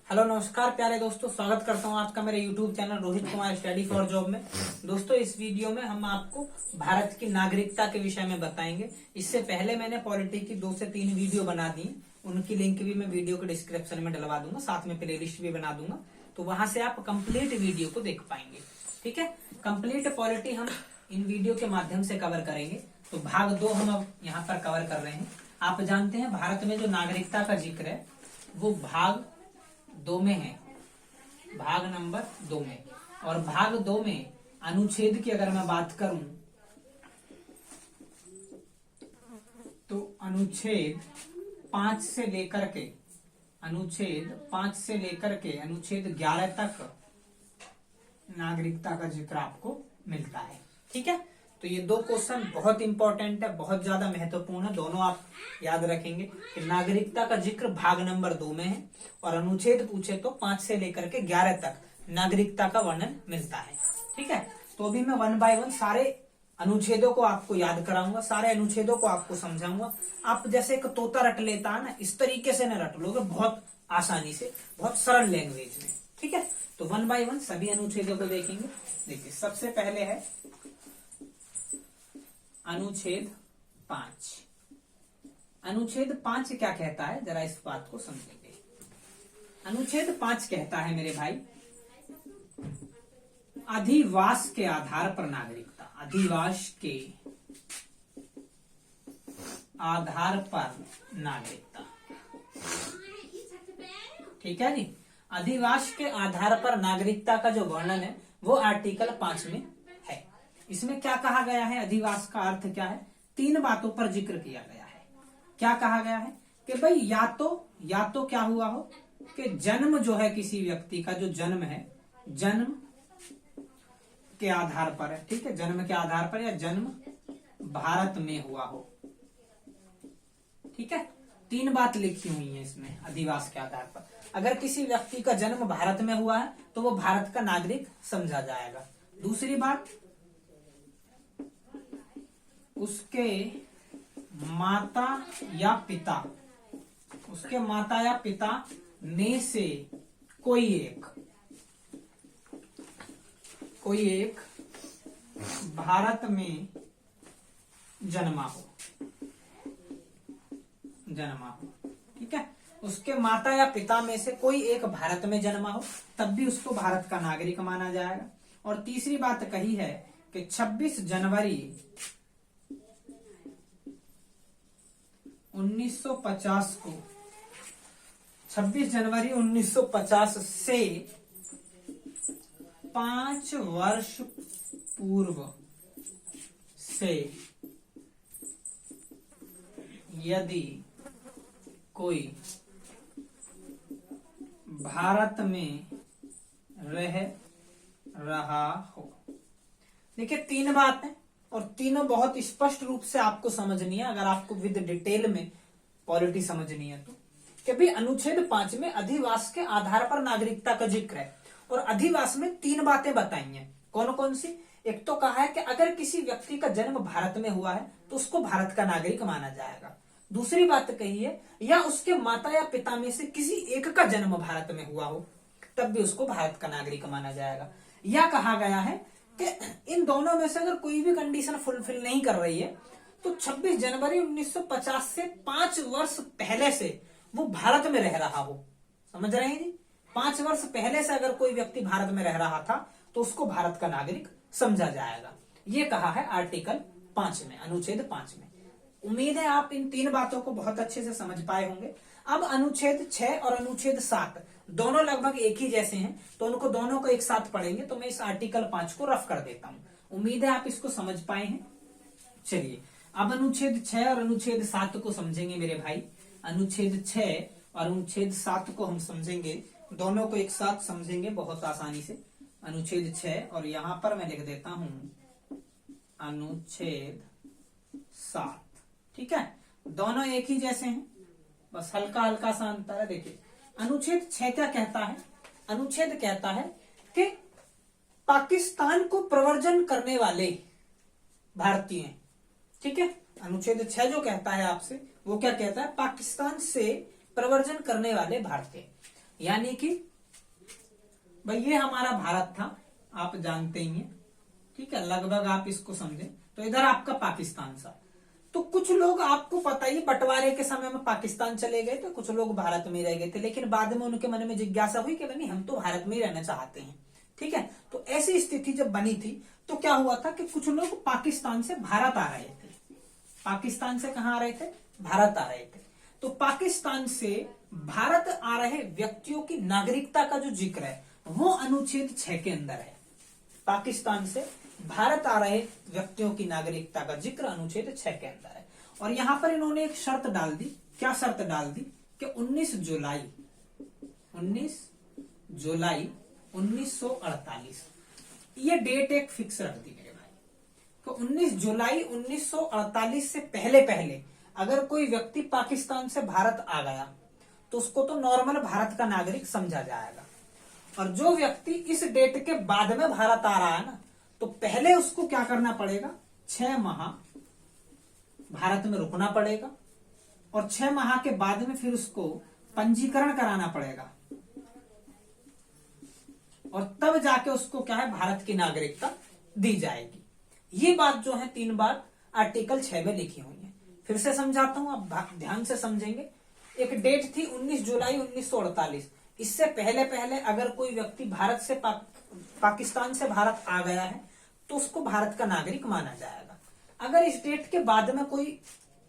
Hello नमस्कार प्यारे दोस्तों, स्वागत करता हूं आज का मेरे YouTube channel Rohit Kumar study for job में। दोस्तों, इस वीडियो में हम आपको भारत की नागरिकता के विषय में बताएंगे। इससे पहले मैंने पॉलिटी की 2 से 3 वीडियो बना दी, उनकी लिंक भी मैं वीडियो के डिस्क्रिप्शन में डलवा दूंगा, साथ में प्लेलिस्ट भी बना दूंगा, तो वहां से आप कंप्लीट वीडियो को देख पाएंगे। ठीक है, कंप्लीट पॉलिटी हम इन वीडियो के माध्यम से कवर करेंगे। तो भाग 2 हम अब यहाँ पर कवर कर रहे हैं। आप जानते हैं भारत में जो नागरिकता का जिक्र है वो भाग 2 में है, भाग नंबर 2 में। और भाग 2 में अनुच्छेद की अगर मैं बात करूं तो अनुच्छेद 5 से लेकर के अनुच्छेद 11 तक नागरिकता का जिक्र आपको मिलता है। ठीक है, तो ये 2 क्वेश्चन बहुत इंपॉर्टेंट है, बहुत ज्यादा महत्वपूर्ण है। दोनों आप याद रखेंगे कि नागरिकता का जिक्र भाग नंबर 2 में है और अनुच्छेद पूछे तो 5 से लेकर के 11 तक नागरिकता का वर्णन मिलता है। ठीक है, तो अभी मैं 1 बाय 1 सारे अनुच्छेदों को आपको याद कराऊंगा, सारे अनुच्छेदों को आपको समझाऊंगा। आप जैसे एक तोता रट लेता है ना, इस तरीके से न रट लोगे, बहुत आसानी से, बहुत सरल लैंग्वेज में। ठीक है, तो 1 बाय 1 सभी अनुच्छेदों को देखेंगे। देखिए, सबसे पहले है अनुच्छेद 5। अनुच्छेद 5 क्या कहता है, जरा इस बात को समझेंगे। अनुच्छेद 5 कहता है मेरे भाई, अधिवास के आधार पर नागरिकता। अधिवास के आधार पर नागरिकता। ठीक है जी, अधिवास के आधार पर नागरिकता का जो वर्णन है वो आर्टिकल 5 में है। इसमें क्या कहा गया है, अधिवास का अर्थ क्या है, 3 बातों पर जिक्र किया गया है। क्या कहा गया है कि भाई या तो क्या हुआ हो कि जन्म जो है किसी व्यक्ति का, जो जन्म है, जन्म के आधार पर है। ठीक है, जन्म के आधार पर, या जन्म भारत में हुआ हो। ठीक है, 3 बात लिखी हुई है इसमें अधिवास के आधार पर। अगर किसी व्यक्ति का जन्म भारत में हुआ है तो वो भारत का नागरिक समझा जाएगा। दूसरी बात, उसके माता या पिता में से कोई एक भारत में जन्मा हो। ठीक है, उसके माता या पिता में से कोई एक भारत में जन्मा हो, तब भी उसको भारत का नागरिक माना जाएगा। और तीसरी बात कही है कि 26 जनवरी 1950 से 5 वर्ष पूर्व से यदि कोई भारत में रह रहा हो। देखिए, 3 बात है और तीनों बहुत स्पष्ट रूप से आपको समझनी है, अगर आपको विद डिटेल में पॉलिटी समझनी है तो। कि भाई अनुच्छेद 5 में अधिवास के आधार पर नागरिकता का जिक्र है और अधिवास में 3 बातें बताई हैं। कौन कौन सी? एक तो कहा है कि अगर किसी व्यक्ति का जन्म भारत में हुआ है तो उसको भारत का नागरिक माना जाएगा। दूसरी बात कही है, या उसके माता या पिता में से किसी एक का जन्म भारत में हुआ हो, तब भी उसको भारत का नागरिक माना जाएगा। या कहा गया है कि इन दोनों में से अगर कोई भी कंडीशन फुलफिल नहीं कर रही है तो 26 जनवरी 1950 से 5 वर्ष पहले से वो भारत में रह रहा हो। समझ रहे हैं जी? 5 वर्ष पहले से अगर कोई व्यक्ति भारत में रह रहा था तो उसको भारत का नागरिक समझा जाएगा। ये कहा है आर्टिकल 5 में, अनुच्छेद 5 में। उम्मीद है आप इन 3 बातों को बहुत अच्छे से समझ पाए होंगे। अब अनुच्छेद 6 और अनुच्छेद 7 दोनों लगभग एक ही जैसे हैं, तो उनको दोनों को एक साथ पढ़ेंगे। तो मैं इस आर्टिकल 5 को रफ कर देता हूं। उम्मीद है आप इसको समझ पाए हैं। चलिए, अब अनुच्छेद 6 और अनुच्छेद 7 को समझेंगे मेरे भाई। अनुच्छेद 6 और अनुच्छेद 7 को हम समझेंगे, दोनों को एक साथ समझेंगे बहुत आसानी से। अनुच्छेद 6 और यहां पर मैं लिख देता हूं अनुच्छेद 7। ठीक है, दोनों एक ही जैसे हैं, बस हल्का हल्का सा अंतर है। देखिए, अनुच्छेद 6 क्या कहता है? अनुच्छेद कहता है कि पाकिस्तान को प्रवर्जन करने वाले भारतीय, ठीक है, अनुच्छेद 6 जो कहता है आपसे, वो क्या कहता है? पाकिस्तान से प्रवर्जन करने वाले भारतीय। यानी कि भाई ये हमारा भारत था, आप जानते ही हैं, ठीक है, लगभग आप इसको समझे। तो इधर आपका पाकिस्तान था। तो कुछ लोग, आपको पता ही, बंटवारे के समय में पाकिस्तान चले गए थे, कुछ लोग भारत में रह गए थे, लेकिन बाद में उनके मन में जिज्ञासा हुई कि नहीं, हम तो भारत में ही रहना चाहते हैं, ठीक है। तो ऐसी स्थिति जब बनी थी तो क्या हुआ था कि कुछ लोग पाकिस्तान से भारत आ रहे थे। पाकिस्तान से कहां आ रहे थे? भारत आ रहे थे। तो पाकिस्तान से भारत आ रहे व्यक्तियों की नागरिकता का जो जिक्र है वो अनुच्छेद 6 के अंदर है। पाकिस्तान से भारत आ रहे व्यक्तियों की नागरिकता का जिक्र अनुच्छेद 6 के अंदर है। और यहां पर इन्होंने एक शर्त डाल दी। क्या शर्त डाल दी? कि 19 जुलाई 1948 ये डेट एक फिक्स रख दी मेरे भाई। तो 19 जुलाई 1948 से पहले पहले अगर कोई व्यक्ति पाकिस्तान से भारत आ गया तो उसको तो नॉर्मल भारत का नागरिक समझा जाएगा। और जो व्यक्ति इस डेट के बाद में भारत आ रहा है ना, तो पहले उसको क्या करना पड़ेगा? 6 माह भारत में रुकना पड़ेगा और 6 माह के बाद में फिर उसको पंजीकरण कराना पड़ेगा और तब जाके उसको क्या है, भारत की नागरिकता दी जाएगी। ये बात जो है 3 बात आर्टिकल 6 में लिखी हुई है। फिर से समझाता हूं, आप ध्यान से समझेंगे। एक डेट थी 19 जुलाई 1948। इससे पहले पहले अगर कोई व्यक्ति भारत से पाकिस्तान से भारत आ गया है तो उसको भारत का नागरिक माना जाएगा। अगर इस डेट के बाद में कोई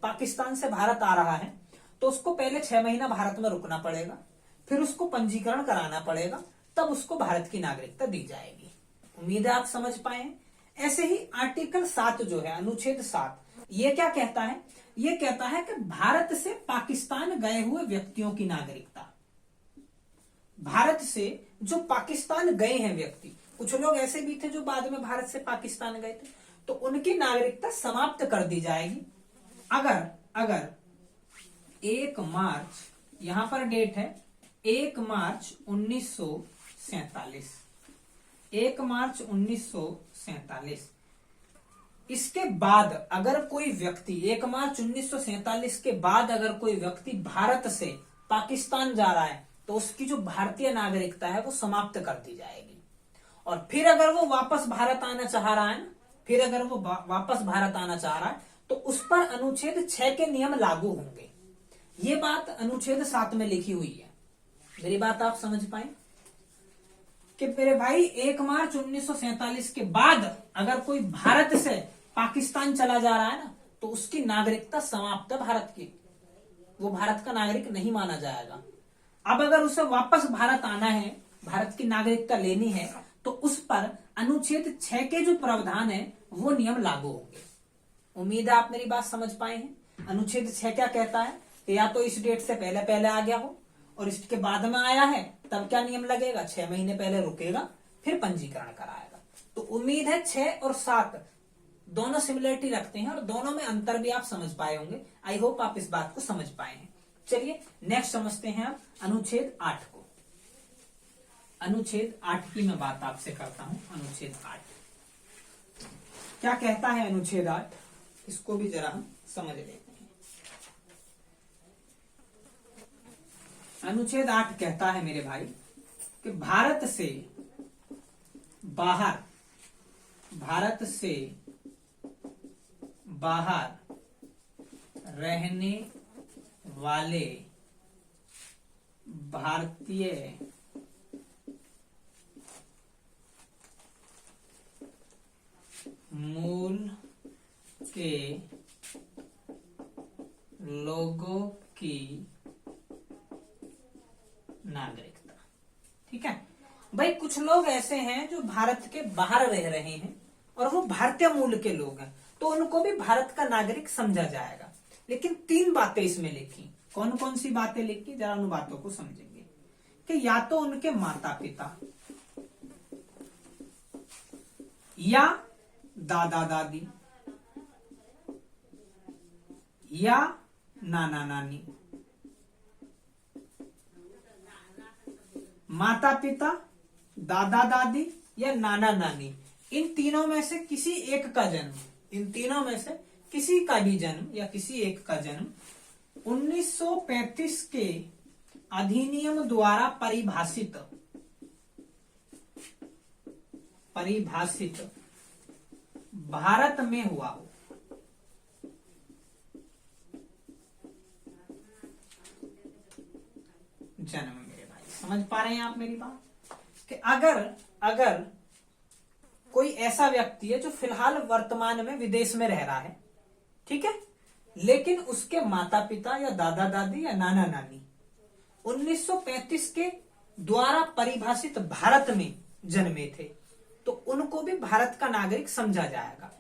पाकिस्तान से भारत आ रहा है तो उसको पहले 6 महीना भारत में रुकना पड़ेगा, फिर उसको पंजीकरण कराना पड़ेगा, तब उसको भारत की नागरिकता दी जाएगी। उम्मीद है आप समझ पाए हैं। ऐसे ही आर्टिकल 7 जो है, अनुच्छेद 7, ये क्या कहता है? ये कहता है कि भारत से पाकिस्तान गए हुए व्यक्तियों की नागरिकता, भारत से जो पाकिस्तान गए हैं व्यक्ति, कुछ लोग ऐसे भी थे जो बाद में भारत से पाकिस्तान गए थे, तो उनकी नागरिकता समाप्त कर दी जाएगी अगर 1 मार्च, यहां पर डेट है 1 मार्च 1947, 1 मार्च 1947। इसके बाद अगर कोई व्यक्ति 1 मार्च 1947 के बाद अगर कोई व्यक्ति भारत से पाकिस्तान जा रहा है तो उसकी जो भारतीय नागरिकता है वो समाप्त कर दी जाएगी। और फिर अगर वो वापस भारत आना चाह रहा है ना, फिर अगर वो वापस भारत आना चाह रहा है तो उस पर अनुच्छेद 6 के नियम लागू होंगे। ये बात अनुच्छेद 7 में लिखी हुई है। मेरी बात आप समझ पाए कि मेरे भाई 1 मार्च 1947 के बाद अगर कोई भारत से पाकिस्तान चला जा रहा है ना तो उसकी नागरिकता समाप्त है भारत की, वो भारत का नागरिक नहीं माना जाएगा। अब अगर उसे वापस भारत आना है, भारत की नागरिकता लेनी है, तो उस पर अनुच्छेद 6 के जो प्रावधान है वो नियम लागू होंगे। उम्मीद है आप मेरी बात समझ पाए हैं। अनुच्छेद 6 क्या कहता है कि या तो इस डेट से पहले पहले आ गया हो और इसके बाद में आया है तब क्या नियम लगेगा? 6 महीने पहले रुकेगा, फिर पंजीकरण कराएगा। तो उम्मीद है 6 और 7 दोनों सिमिलरिटी रखते हैं और दोनों में अंतर भी आप समझ पाए होंगे। आई होप आप इस बात को समझ पाए हैं। चलिए नेक्स्ट समझते हैं आप अनुच्छेद 8 को। अनुच्छेद 8 की मैं बात आपसे करता हूं। अनुच्छेद 8 क्या कहता है? अनुच्छेद 8 इसको भी जरा हम समझ लेते हैं। अनुच्छेद 8 कहता है मेरे भाई कि भारत से बाहर रहने वाले भारतीय मूल के लोगों की नागरिकता। ठीक है भाई, कुछ लोग ऐसे हैं जो भारत के बाहर रह रहे हैं और वो भारतीय मूल के लोग हैं, तो उनको भी भारत का नागरिक समझा जाएगा। लेकिन 3 बातें इसमें लिखी। कौन कौन सी बातें लिखी, जरा उन बातों को समझेंगे कि या तो उनके माता पिता या दादा दादी या नाना नानी। माता पिता, दादा दादी या नाना नानी, इन तीनों में से किसी एक का जन्म, इन तीनों में से किसी का भी जन्म या किसी एक का जन्म 1935 के अधिनियम द्वारा परिभाषित भारत में हुआ हो। जन्म। मेरे भाई समझ पा रहे हैं आप मेरी बात कि अगर कोई ऐसा व्यक्ति है जो फिलहाल वर्तमान में विदेश में रह रहा है, ठीक है, लेकिन उसके माता पिता या दादा दादी या नाना नानी 1935 के द्वारा परिभाषित भारत में जन्मे थे, तो उनको भी भारत का नागरिक समझा जाएगा।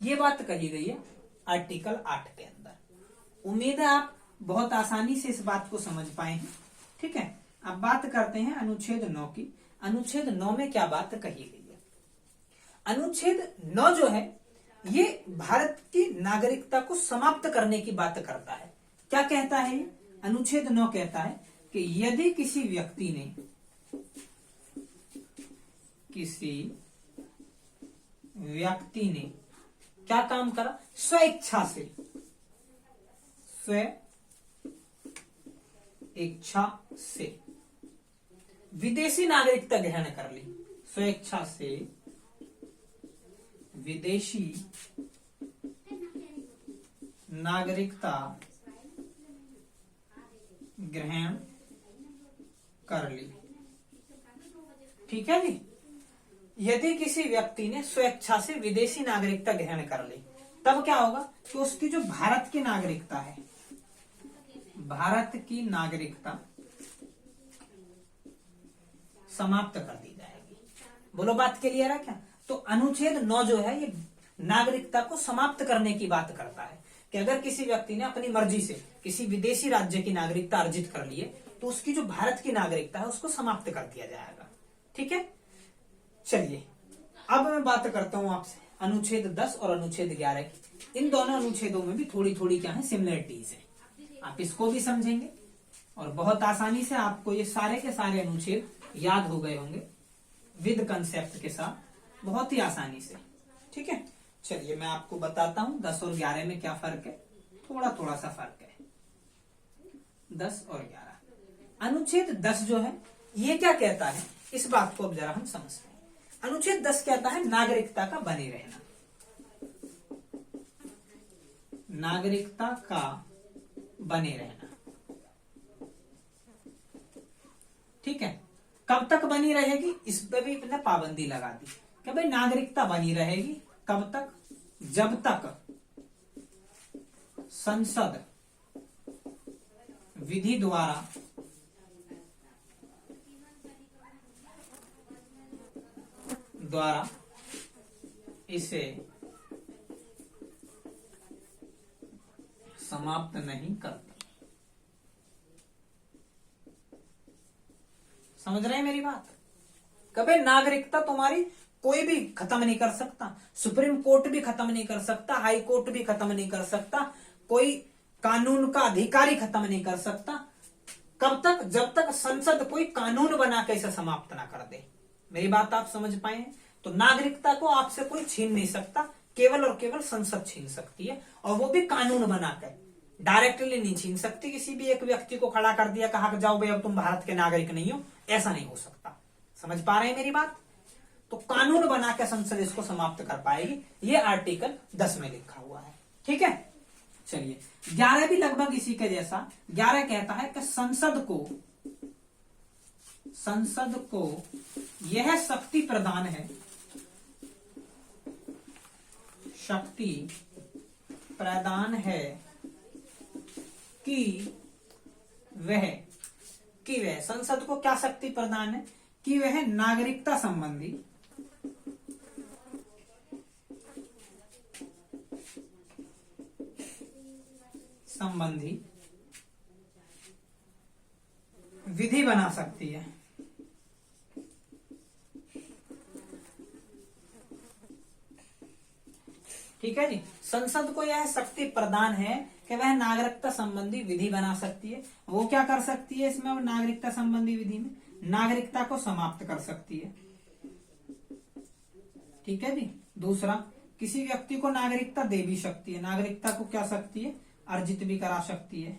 ये बात कही गई है आर्टिकल 8 के अंदर। उम्मीद है आप बहुत आसानी से इस बात को समझ पाए हैं। ठीक है, अब बात करते हैं अनुच्छेद 9 की। अनुच्छेद 9 में क्या बात कही गई है? अनुच्छेद 9 जो है ये भारत की नागरिकता को समाप्त करने की बात करता है। क्या कहता है ये? अनुच्छेद 9 कहता है कि यदि किसी व्यक्ति ने क्या काम करा? स्वेच्छा से विदेशी नागरिकता ग्रहण कर ली, स्वेच्छा से विदेशी नागरिकता ग्रहण कर ली। ठीक है जी, यदि किसी व्यक्ति ने स्वेच्छा से विदेशी नागरिकता ग्रहण कर ली, तब क्या होगा कि उसकी जो भारत की नागरिकता है, भारत की नागरिकता समाप्त कर दी जाएगी। बोलो बात क्लियर है क्या? तो अनुच्छेद 9 जो है ये नागरिकता को समाप्त करने की बात करता है कि अगर किसी व्यक्ति ने अपनी मर्जी से किसी विदेशी राज्य की नागरिकता अर्जित कर ली है, तो उसकी जो भारत की नागरिकता है उसको समाप्त कर दिया जाएगा। ठीक है, चलिए अब मैं बात करता हूं आपसे अनुच्छेद 10 और अनुच्छेद 11 की। इन दोनों अनुच्छेदों में भी थोड़ी थोड़ी क्या है, सिमिलरिटीज है। आप इसको भी समझेंगे और बहुत आसानी से आपको ये सारे के सारे अनुच्छेद याद हो गए होंगे विद कंसेप्ट के साथ, बहुत ही आसानी से। ठीक है, चलिए मैं आपको बताता हूं 10 और 11 में क्या फर्क है। थोड़ा थोड़ा सा फर्क है 10 और 11। अनुच्छेद 10 जो है ये क्या कहता है, इस बात को अब जरा हम समझते हैं। अनुच्छेद 10 कहता है नागरिकता का बने रहना, नागरिकता का बने रहना। ठीक है, कब तक बनी रहेगी, इस पर भी इतना पाबंदी लगा दी कि भाई नागरिकता बनी रहेगी कब तक? जब तक संसद विधि द्वारा इसे समाप्त नहीं करती। समझ रहे हैं मेरी बात? कभी नागरिकता तुम्हारी कोई भी खत्म नहीं कर सकता, सुप्रीम कोर्ट भी खत्म नहीं कर सकता, हाई कोर्ट भी खत्म नहीं कर सकता, कोई कानून का अधिकारी खत्म नहीं कर सकता। कब तक? जब तक संसद कोई कानून बना के इसे समाप्त ना कर दे। मेरी बात आप समझ पाए हैं? तो नागरिकता को आपसे कोई छीन नहीं सकता, केवल और केवल संसद छीन सकती है, और वो भी कानून बनाकर। डायरेक्टली नहीं छीन सकती। किसी भी एक व्यक्ति को खड़ा कर दिया, कहा जाओ भाई अब तुम भारत के नागरिक नहीं हो, ऐसा नहीं हो सकता। समझ पा रहे हैं मेरी बात? तो कानून बना के संसद इसको समाप्त कर पाएगी, ये आर्टिकल 10 में लिखा हुआ है। ठीक है, चलिए 11 भी लगभग इसी के जैसा। 11 कहता है कि संसद को यह शक्ति प्रदान है, कि वह संसद को क्या शक्ति प्रदान है कि वह नागरिकता संबंधी विधि बना सकती है। ठीक है जी, संसद को यह शक्ति प्रदान है कि वह नागरिकता संबंधी विधि बना सकती है। वो क्या कर सकती है इसमें? नागरिकता संबंधी विधि में नागरिकता को समाप्त कर सकती है। ठीक है जी, दूसरा किसी व्यक्ति को नागरिकता दे भी सकती है, नागरिकता को क्या सकती है? अर्जित भी करा सकती है।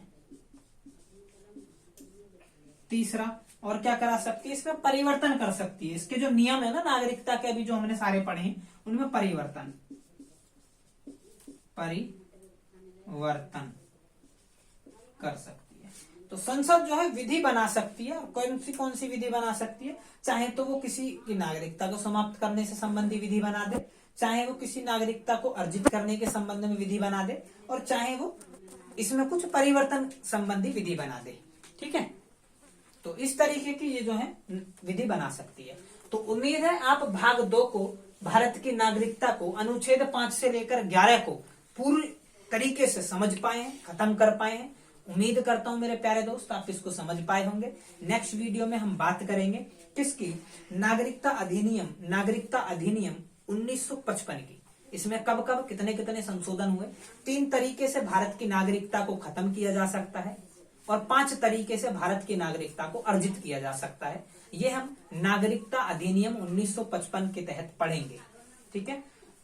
तीसरा, और क्या करा सकती है, इसमें परिवर्तन कर सकती है। इसके जो नियम है ना नागरिकता के, अभी जो हमने सारे पढ़े हैं उनमें परिवर्तन कर सकती है। तो संसद जो है विधि बना सकती है, और कौन सी विधि बना सकती है, चाहे तो वो किसी की नागरिकता को समाप्त करने से संबंधी विधि बना दे, चाहे वो किसी नागरिकता को अर्जित करने के संबंध में विधि बना दे, और चाहे वो इसमें कुछ परिवर्तन संबंधी विधि बना दे। ठीक है, तो इस तरीके की ये जो है विधि बना सकती है। तो उम्मीद है आप भाग 2 को, भारत की नागरिकता को अनुच्छेद 5 से लेकर 11 को पूरी तरीके से समझ पाए हैं, खत्म कर पाए हैं। उम्मीद करता हूं मेरे प्यारे दोस्त आप इसको समझ पाए होंगे। नेक्स्ट वीडियो में हम बात करेंगे किसकी, नागरिकता अधिनियम 1955 की। इसमें कब कब कितने कितने संशोधन हुए, 3 तरीके से भारत की नागरिकता को खत्म किया जा सकता है, और 5 तरीके से भारत की नागरिकता को अर्जित किया जा सकता है। ये हम नागरिकता अधिनियम 1955 के तहत पढ़ेंगे। ठीक है,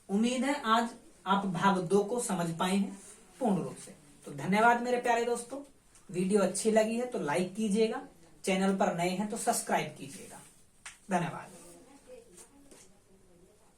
उम्मीद है आज आप भाग 2 को समझ पाए हैं पूर्ण रूप से। तो धन्यवाद मेरे प्यारे दोस्तों, वीडियो अच्छी लगी है तो लाइक कीजिएगा, चैनल पर नए हैं तो सब्सक्राइब कीजिएगा। धन्यवाद।